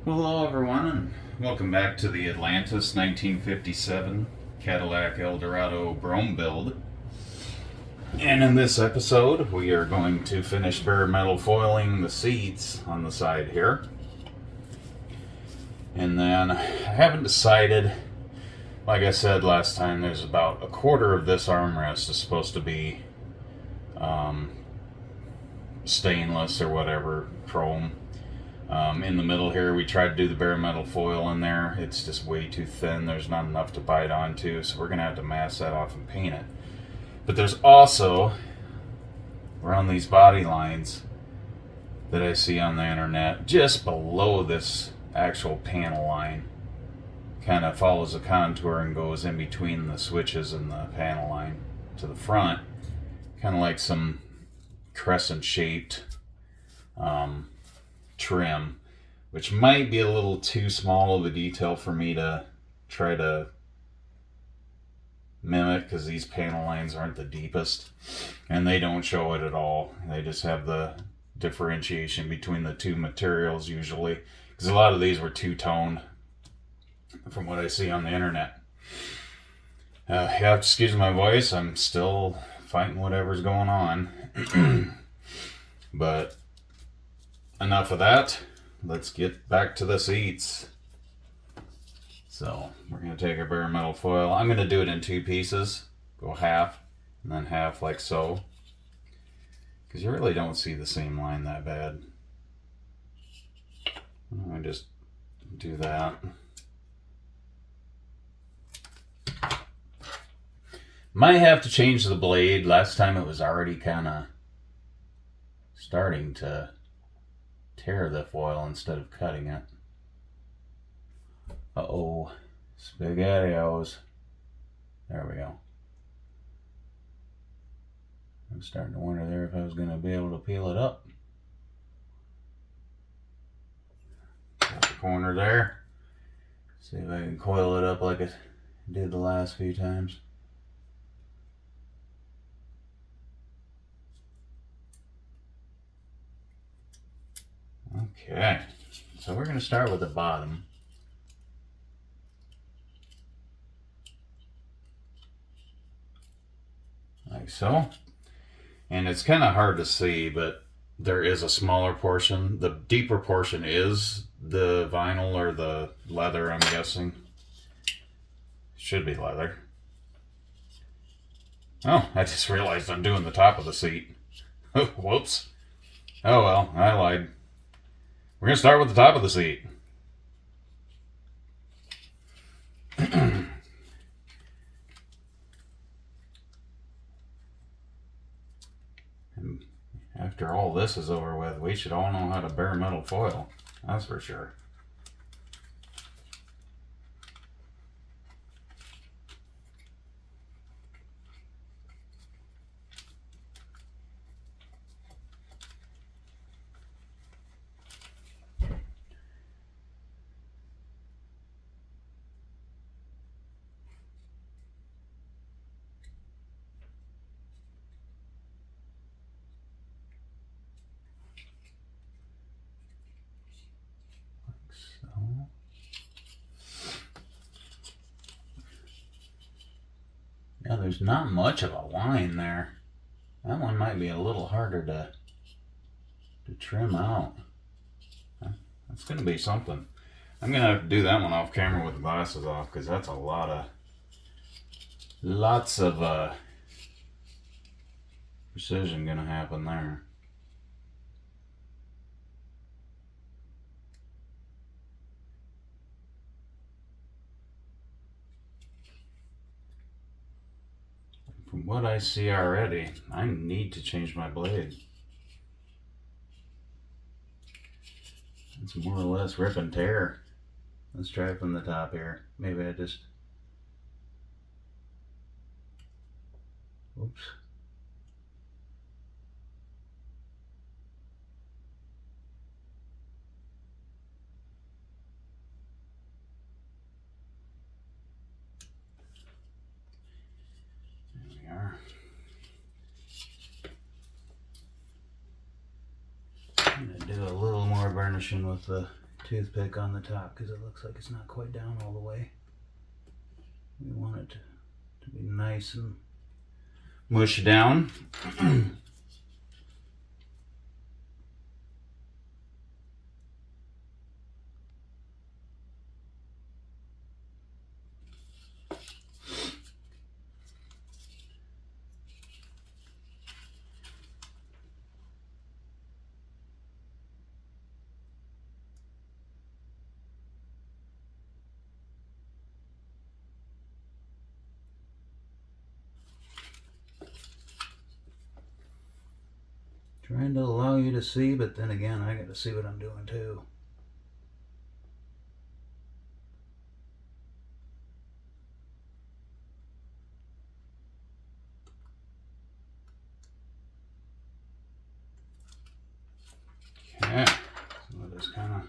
Well, hello everyone, and welcome back to the Atlantis 1957 Cadillac Eldorado Brougham build. And in this episode, we are going to finish bare metal foiling the seats on the side here. And then I haven't decided, like I said last time, there's about a quarter of this armrest is supposed to be stainless or whatever, chrome. In the middle here, we tried to do the bare metal foil in there. It's just way too thin. There's not enough to bite onto, so we're going to have to mask that off and paint it. But there's also, around these body lines that I see on the internet, just below this actual panel line, kind of follows a contour and goes in between the switches and the panel line to the front, kind of like some crescent shaped trim, which might be a little too small of a detail for me to try to mimic, because these panel lines aren't the deepest and they don't show it at all. They just have the differentiation between the two materials usually, because a lot of these were two-toned from what I see on the internet. Yeah, excuse my voice, I'm still fighting whatever's going on. But enough of that. Let's get back to the seats. So we're going to take our bare metal foil. I'm going to do it in two pieces. Go half and then half like so. Because you really don't see the seam line that bad. I'm going to just do that. Might have to change the blade. Last time it was already kind of starting to tear the foil instead of cutting it. Uh-oh. SpaghettiOs. There we go. I'm starting to wonder there if I was going to be able to peel it up. Got the corner there. See if I can coil it up like it did the last few times. Okay, so we're going to start with the bottom. Like so. And it's kind of hard to see, but there is a smaller portion. The deeper portion is the vinyl or the leather, I'm guessing. Should be leather. Oh, I just realized I'm doing the top of the seat. Whoops. Oh well, I lied. We're going to start with the top of the seat. And after all this is over with, we should all know how to bare metal foil. That's for sure. Yeah, there's not much of a line there. That one might be a little harder to trim out. That's going to be something. I'm going to have to do that one off camera with the glasses off, because that's a lots of precision going to happen there. From what I see already, I need to change my blade. It's more or less rip and tear. Let's try from the top here. Maybe I just... Oops. There we are. I'm going to do a little more burnishing with the toothpick on the top because it looks like it's not quite down all the way. We want it to be nice and mushed down. trying to allow you to see, but then again, I got to see what I'm doing too. Okay, so we'll just kind of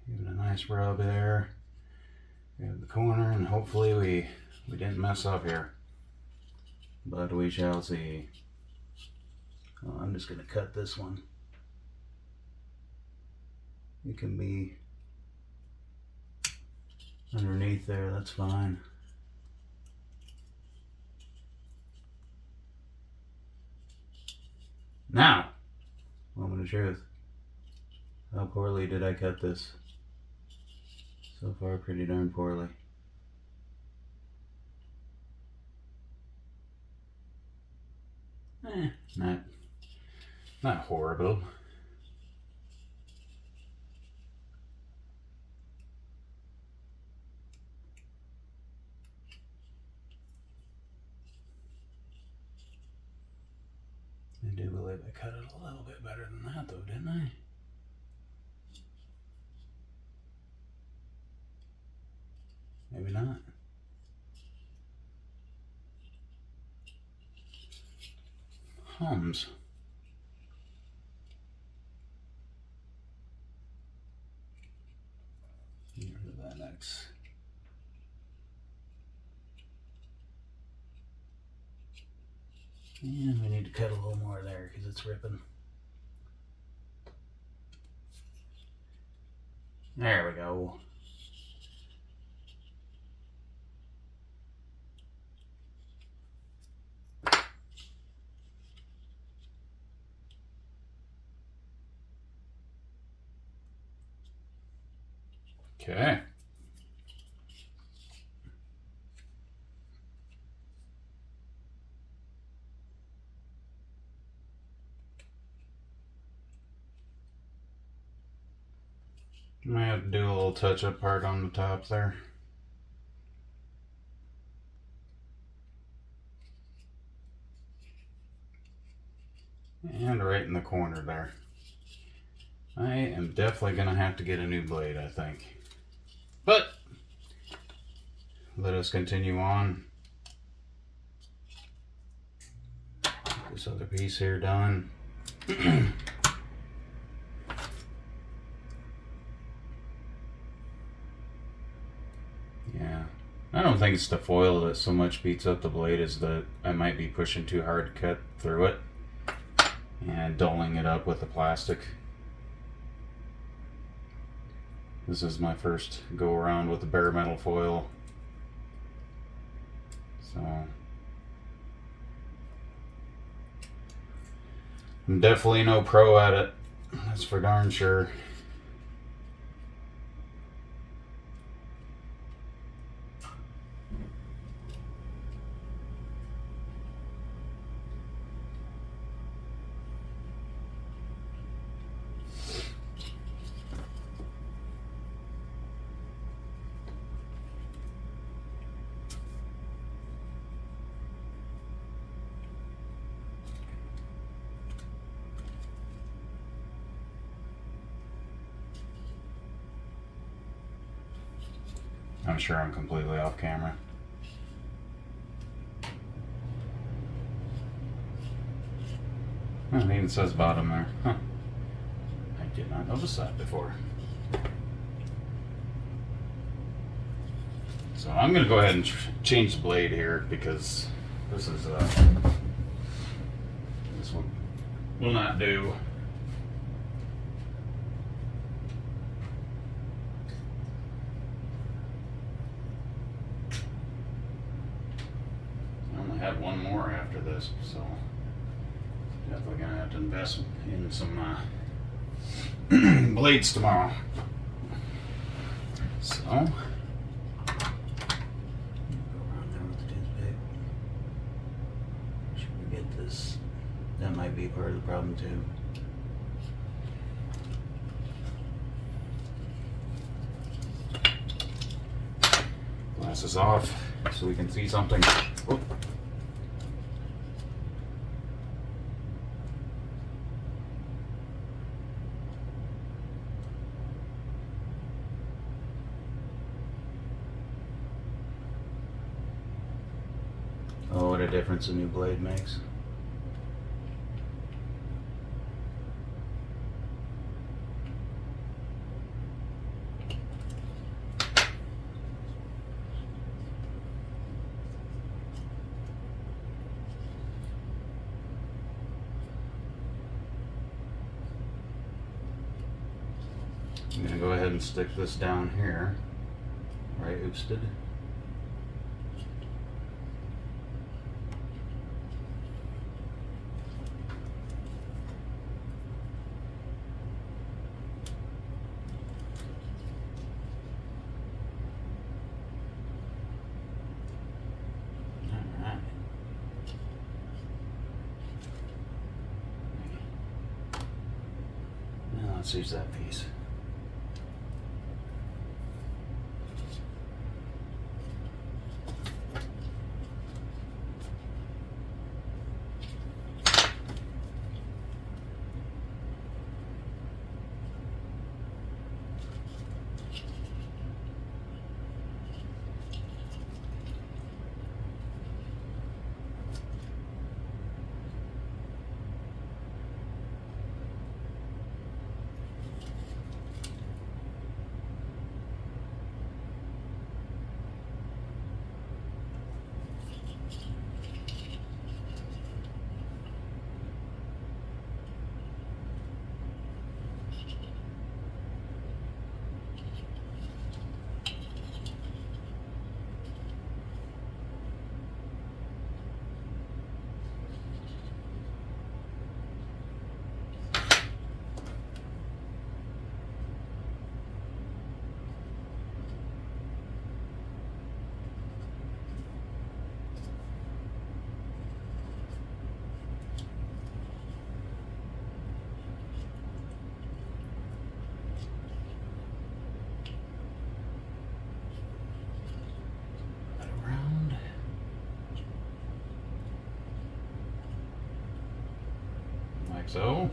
give it a nice rub there. Grab the corner, and hopefully we didn't mess up here. But we shall see. Well, I'm just going to cut this one. It can be underneath there, that's fine. Now, Moment of truth. How poorly did I cut this? So far, pretty darn poorly. Not horrible. I do believe I cut it a little bit better than that though, didn't I? Maybe not. Hums. Get rid of that X. And we need to cut a little more there because it's ripping. There we go. Okay. Might have to do a little touch-up part on the top there. And right in the corner there. I am definitely going to have to get a new blade, I think. But let us continue on. This other piece here done. Yeah, I don't think it's the foil that so much beats up the blade as that I might be pushing too hard to cut through it and dulling it up with the plastic. This is my first go around with the bare metal foil, so I'm definitely no pro at it, that's for darn sure. I'm sure I'm completely off camera. Oh, it even says bottom there. Huh. I did not notice that before. So I'm going to go ahead and change the blade here because this is this one will not do. more after this, so definitely gonna have to invest in some blades tomorrow. So go around there with the toothpick. Should we get this? That might be part of the problem too. glasses off so we can see something. Oh. Oh, what a difference a new blade makes. I'm going to go ahead and stick this down here, right oopsted. Alright. Now let's use that piece. Like so.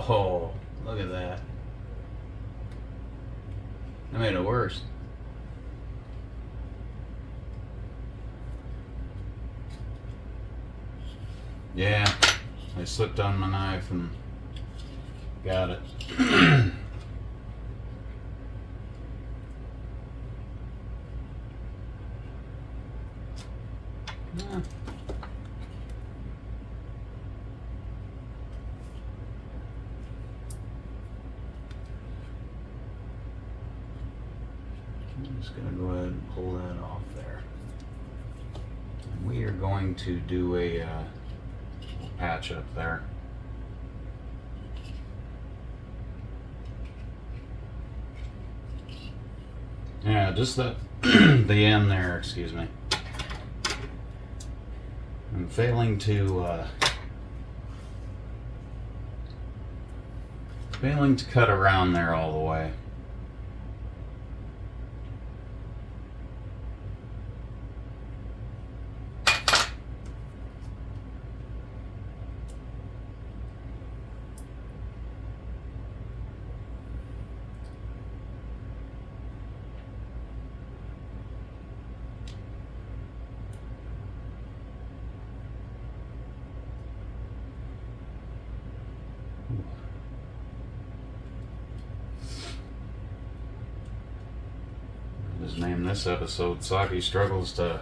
Oh, look at that. That made it worse. Yeah, I slipped on my knife and got it. Yeah. I'm just going to go ahead and pull that off there. And we are going to do a patch up there. Yeah, just the the end there, excuse me. I'm failing to cut around there all the way. name this episode Saki Struggles to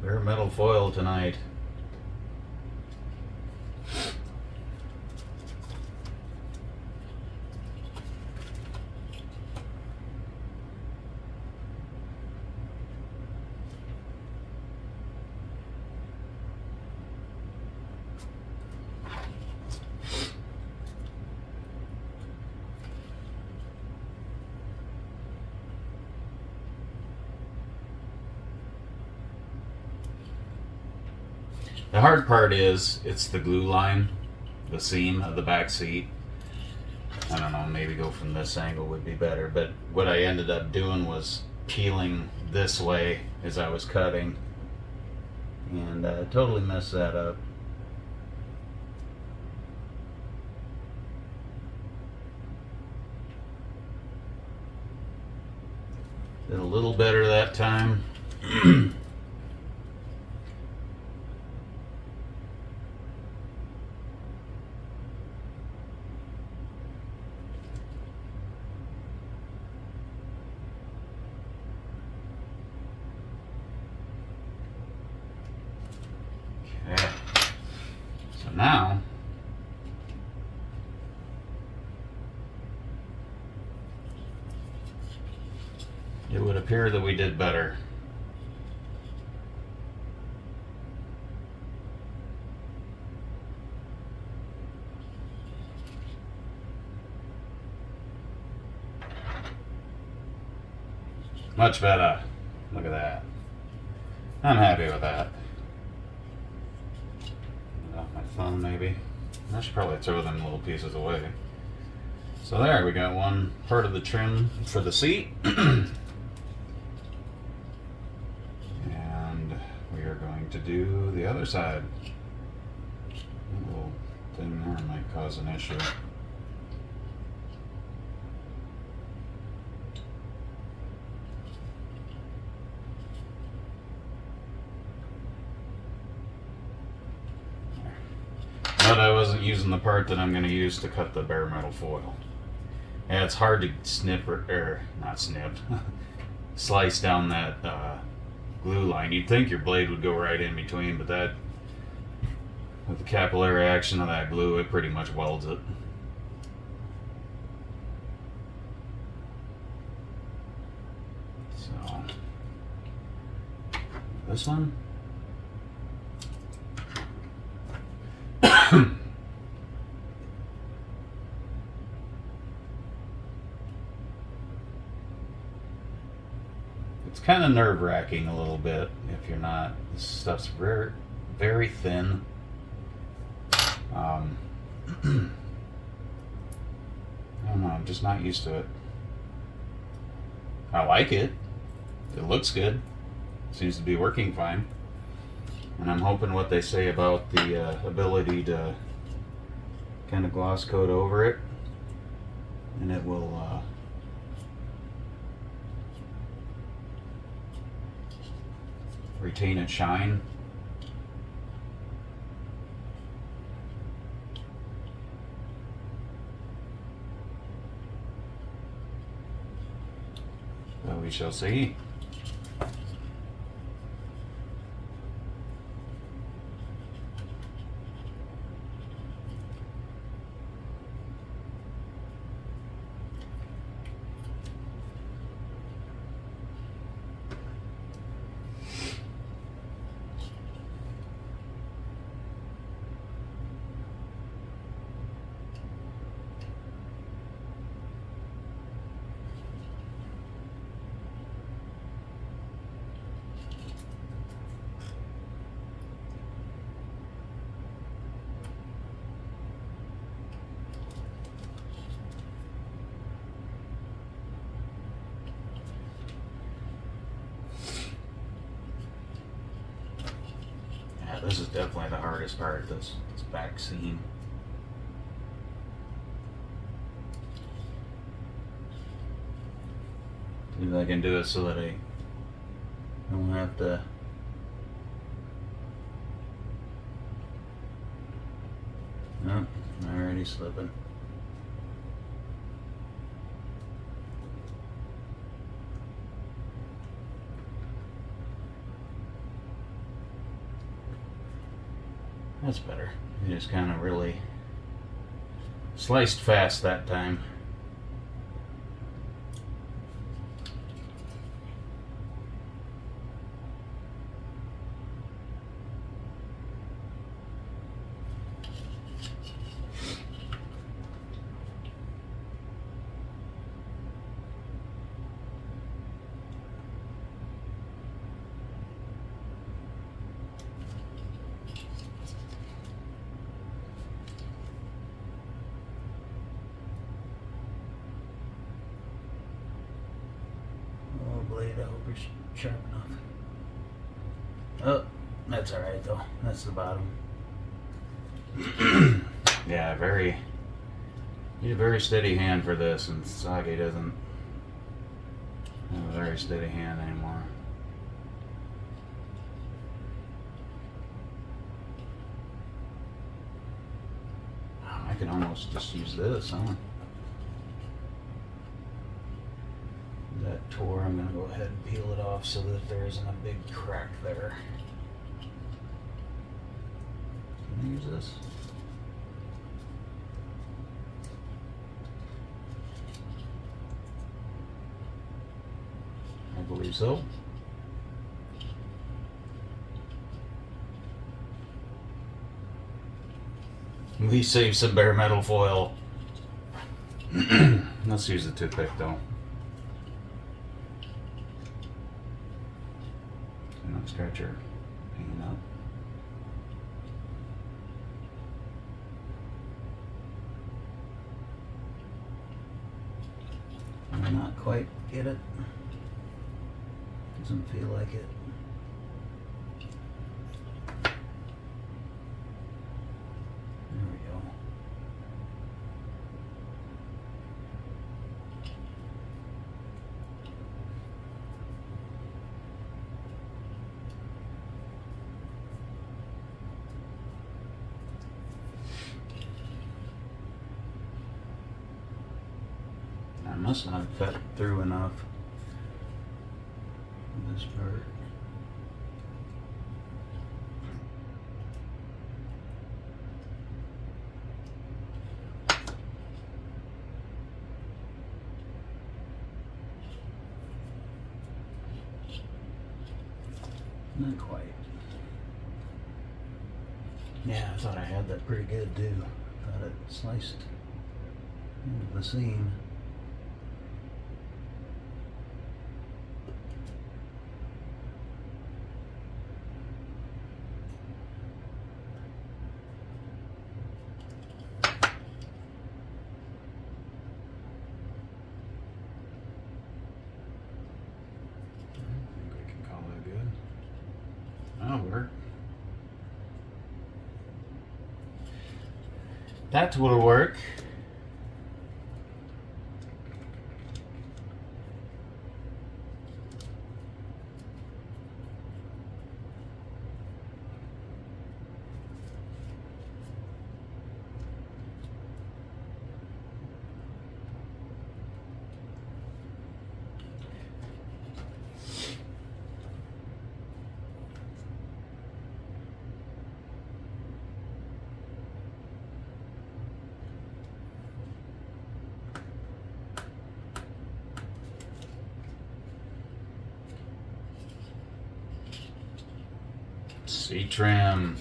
Bare Metal Foil Tonight. The hard part is, it's the glue line, the seam of the back seat. I don't know, maybe go from this angle would be better, but what I ended up doing was peeling this way as I was cutting, and totally messed that up. Did a little better that time. Okay, so now it would appear that we did better. Much better. Look at that. I'm happy with that. Off my thumb, maybe. I should probably throw them little pieces away. So there, we got one part of the trim for the seat. And we are going to do the other side. A little thing there might cause an issue. But I wasn't using the part that I'm going to use to cut the bare metal foil. Yeah, it's hard to snip or not snip, slice down that glue line. You'd think your blade would go right in between, but that, with the capillary action of that glue, it pretty much welds it. So, this one. It's kind of nerve-wracking a little bit if you're not. This stuff's very, very thin. I don't know, I'm just not used to it. I like it. It looks good. Seems to be working fine. And I'm hoping what they say about the ability to kind of gloss coat over it, and it will retain its shine. Well, we shall see. This is definitely the hardest part, this back seam. See if I can do it so that I don't have to no, already slipping. That's better. You just kind of really sliced fast that time. Blade, I hope you're sharp enough. Oh, that's alright though. That's the bottom. Yeah, need a very steady hand for this, and Sage doesn't have a very steady hand anymore. I can almost just use this, huh? That tore, I'm going to go ahead and peel it off so that there isn't a big crack there. Can I use this? I believe so. We saved some bare metal foil. Let's use the toothpick though. Not scratch your hand up. I not quite get it. Doesn't feel like it. There we go. I must not have cut through enough. This part. Not quite. Yeah, I thought I had that pretty good too. Thought it sliced into the seam. That'll work. That will work. Seat trim.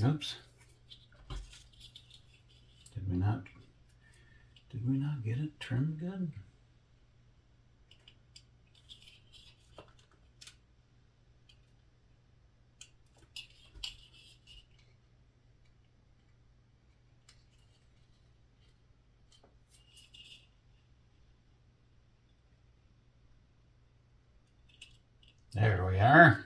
Oops. Did we not get it trimmed good? There we are.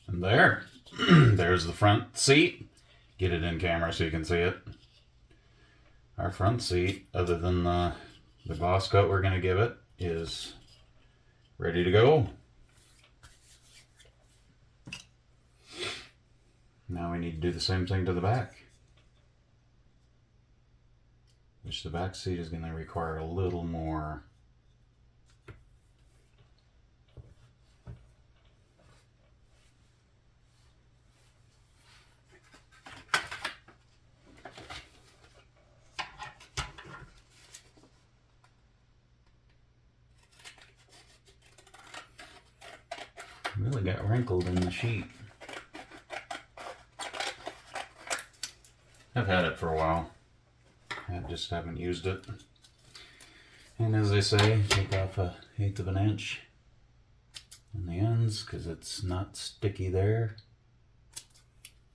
And there. There's the front seat. Get it in camera so you can see it. Our front seat, other than the gloss coat we're going to give it, is ready to go. Now we need to do the same thing to the back, which the back seat is going to require a little more. Really got wrinkled in the sheet. I've had it for a while. I just haven't used it. And as they say, take off 1/8 of an inch on the ends because it's not sticky there,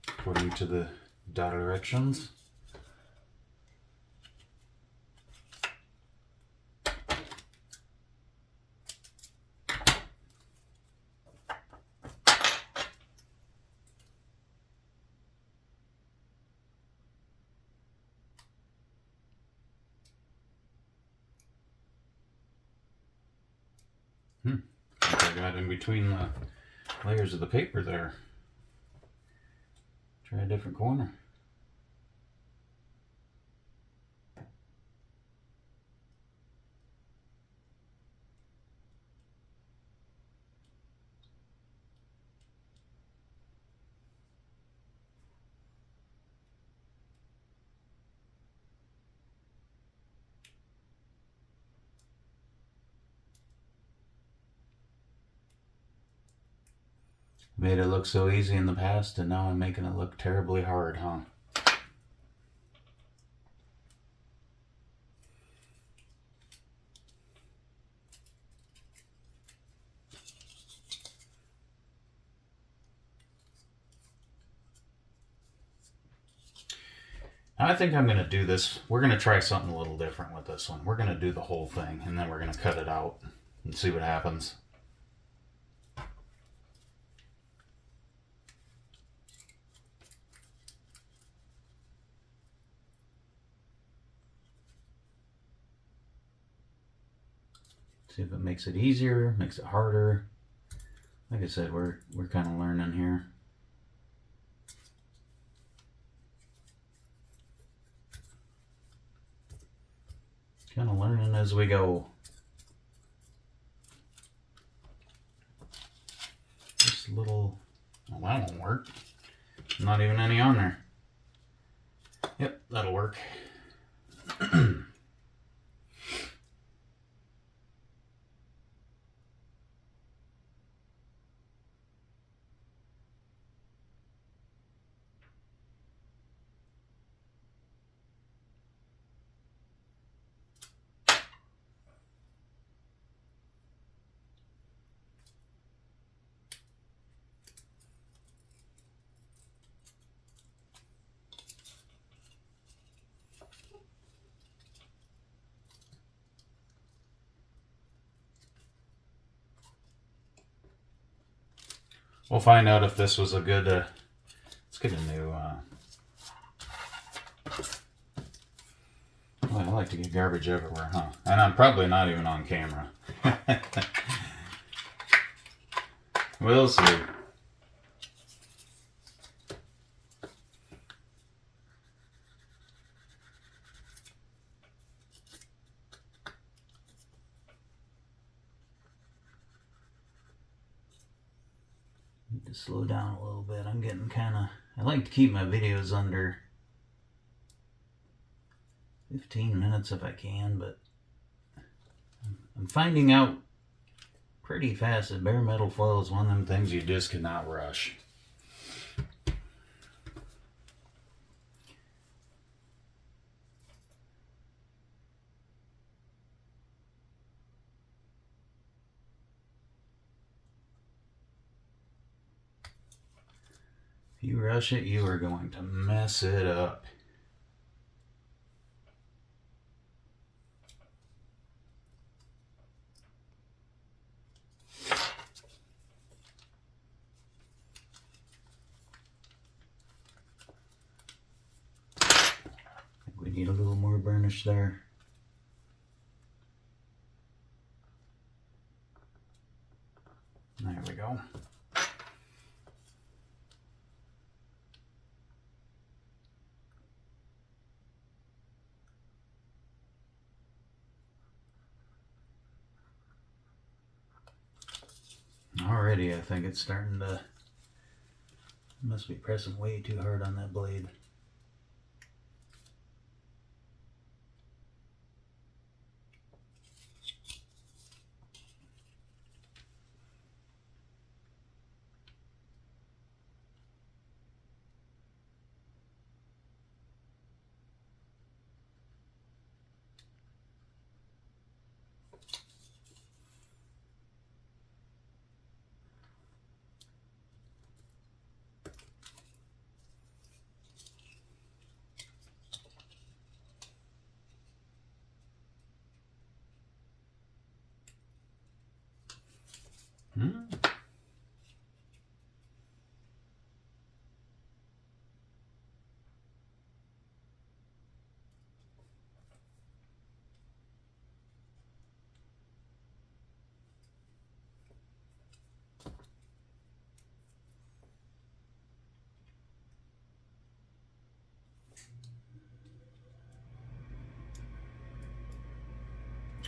according to the directions. I got in between the layers of the paper there. Try a different corner. Made it look so easy in the past, and now I'm making it look terribly hard, huh? I think I'm going to do this. We're going to try something a little different with this one. We're going to do the whole thing, and then we're going to cut it out and see what happens. See if it makes it easier, makes it harder. Like I said, we're kind of learning here. Kind of learning as we go. This little, well, that won't work. Not even any on there. Yep, that'll work. We'll find out if this was a good, let's get a new, well, I like to get garbage everywhere, huh? And I'm probably not even on camera. We'll see. Need to slow down a little bit. I'm getting kind of, I like to keep my videos under 15 minutes if I can, but I'm finding out pretty fast that bare metal foil is one of them things you just cannot rush. If you rush it, you are going to mess it up. need a little more burnish there. There we go. Already, I think it's starting to... Must be pressing way too hard on that blade.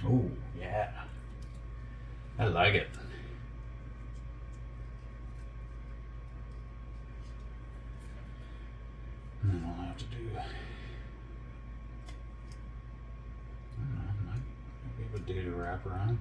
Oh, yeah. I like it. And then we'll have to do... I don't know, might be able to do the wrap around.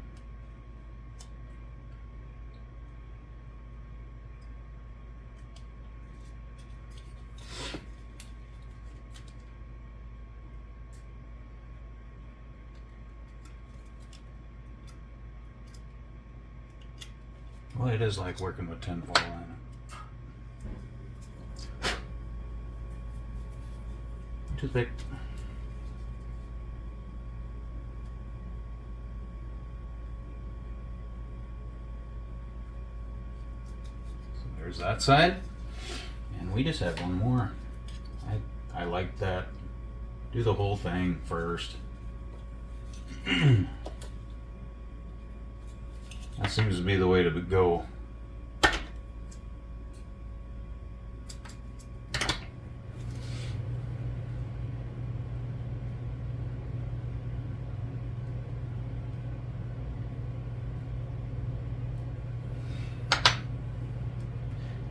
Well, it is like working with tinfoil in it. Toothpick. So there's that side. And we just have one more. I like that. Do the whole thing first. That seems to be the way to go.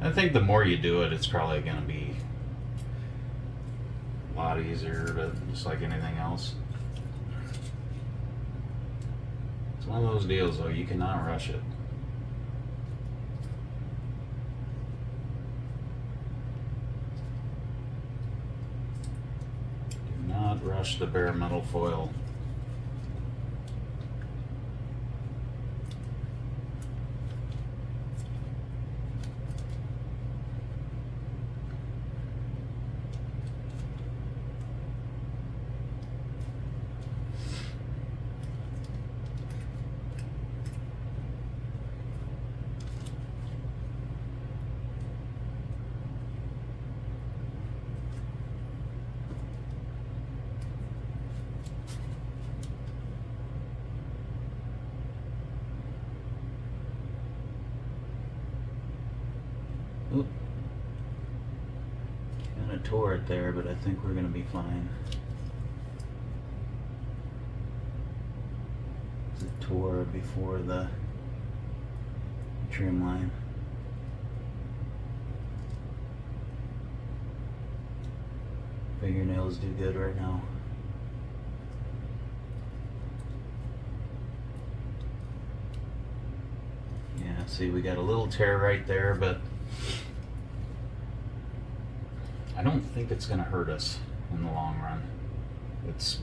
I think the more you do it, it's probably going to be a lot easier, but just like anything else. It's one of those deals, though, you cannot rush it. Do not rush the bare metal foil. Oop. Kind of tore it there, but I think we're going to be fine. It tore before the trim line. Fingernails do good right now. Yeah, see, we got a little tear right there, but I don't think it's going to hurt us in the long run. It's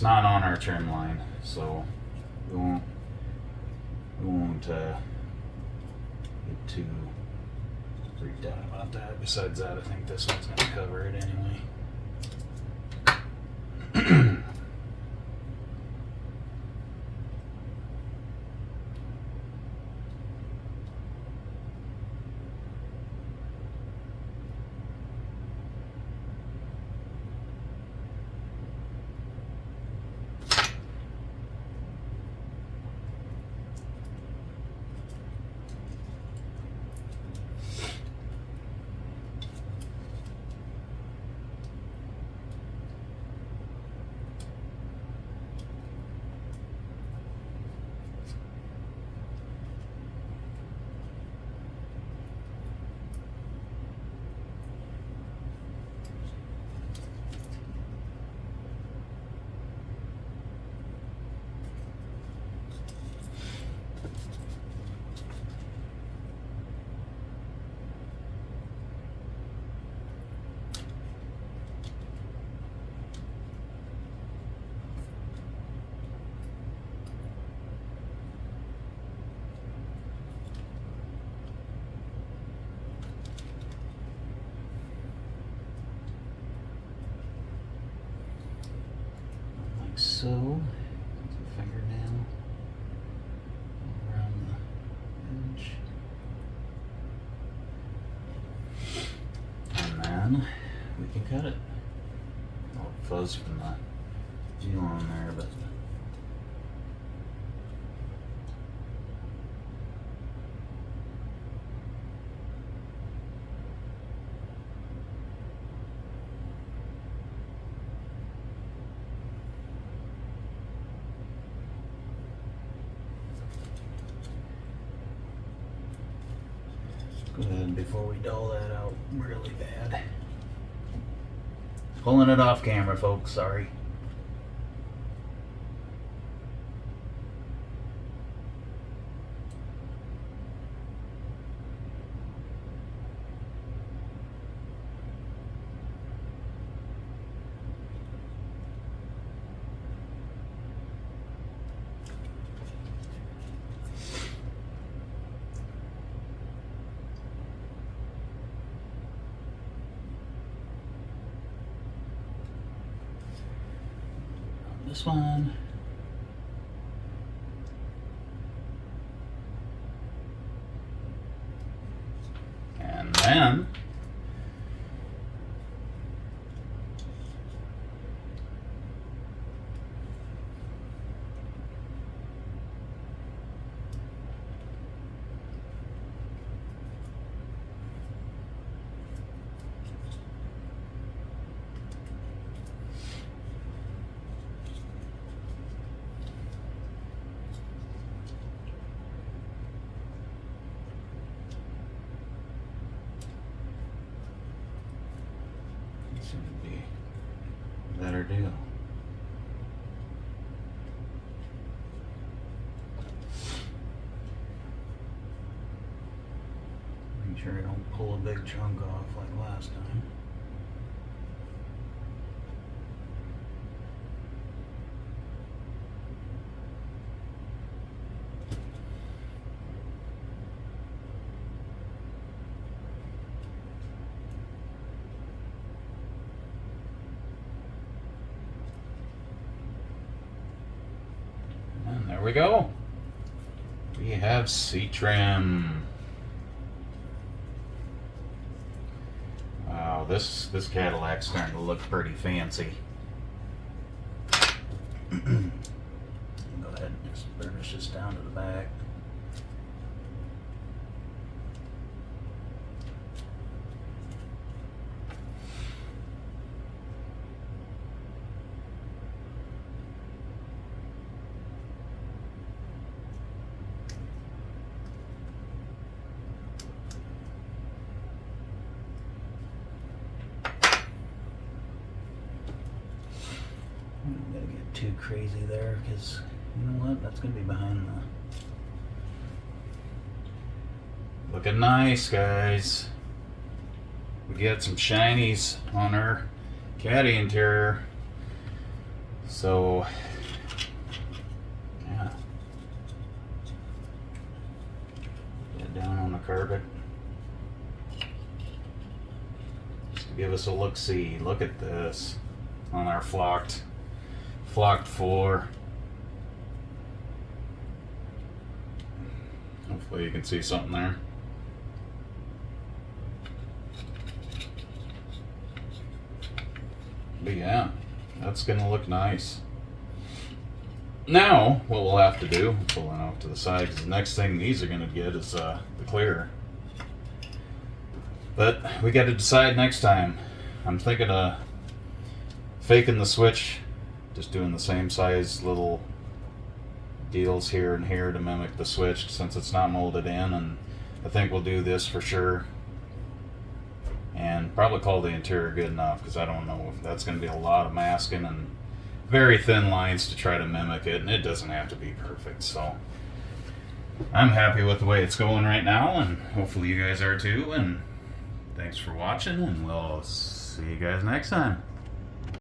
not on our trim line, so we won't get too freaked out about that. Besides that, I think this one's going to cover it anyway. so. It's a fingernail around the edge. And then we can cut it. A little fuzz from the deal on there, but go ahead before we dull that out really bad. Pulling it off camera, folks, sorry. This one. And then this would be a better deal. Make sure I don't pull a big chunk off like last time. And there we go. We have seat trim. Wow, this Cadillac's starting to look pretty fancy. Go ahead and just burnish this down to the back. I'm gonna get too crazy there because you know what? That's gonna be behind the. Looking nice, guys. We got some shinies on our caddy interior. So, yeah. Get down on the carpet. Just to give us a look-see. Look at this on our flocked floor. Hopefully you can see something there. But yeah, that's gonna look nice. Now, what we'll have to do, pull it off to the side, because the next thing these are gonna get is the clear. But we got to decide next time. I'm thinking of faking the switch, just doing the same size little deals here and here to mimic the switch since it's not molded in, and I think we'll do this for sure. And probably call the interior good enough because I don't know if that's going to be a lot of masking and very thin lines to try to mimic it, and it doesn't have to be perfect. So I'm happy with the way it's going right now, and hopefully you guys are too. And thanks for watching, and we'll see you guys next time.